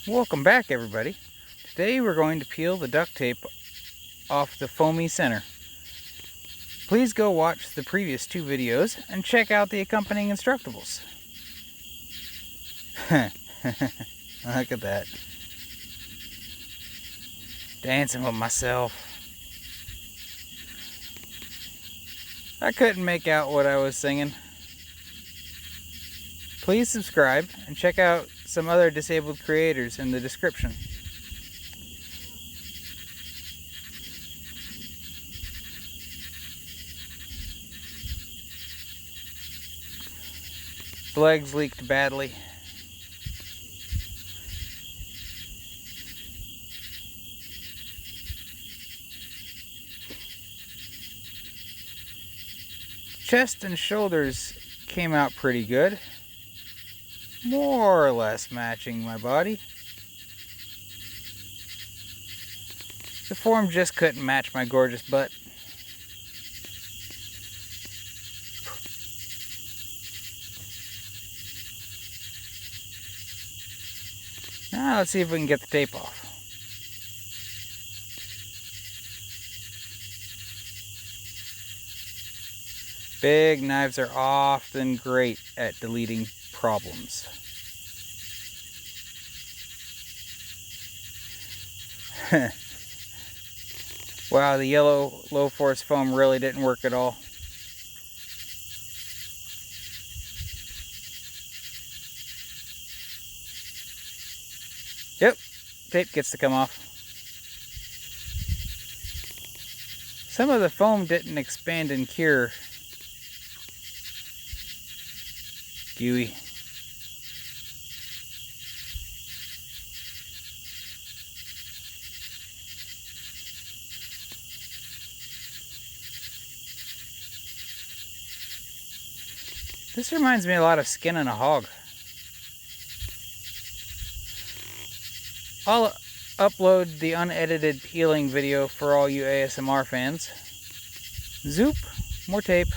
Welcome back, everybody. Today we're going to peel the duct tape off the foamy center. Please go watch the previous two videos and check out the accompanying instructables. Look at that. Dancing with myself. I couldn't make out what I was singing. Please subscribe and check out some other disabled creators in the description. The legs leaked badly. Chest and shoulders came out pretty good. More or less matching my body. The form just couldn't match my gorgeous butt. Now let's see if we can get the tape off. Big knives are often great at deleting problems. Wow, the yellow low force foam really didn't work at all. Yep, tape gets to come off. Some of the foam didn't expand and cure. Gooey. This reminds me a lot of skinning a hog. I'll upload the unedited peeling video for all you ASMR fans. Zoop, more tape.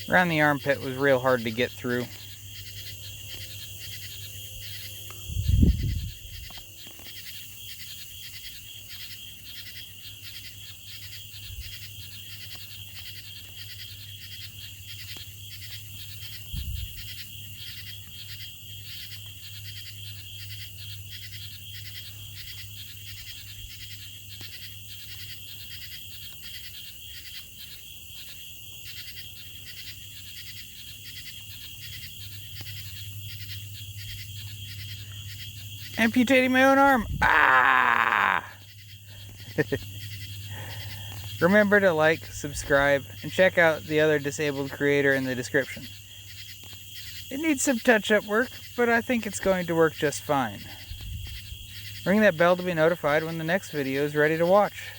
Around the armpit was real hard to get through. Amputating my own arm. Ah! Remember to like, subscribe, and check out the other disabled creator in the description. It needs some touch-up work, but I think it's going to work just fine. Ring that bell to be notified when the next video is ready to watch.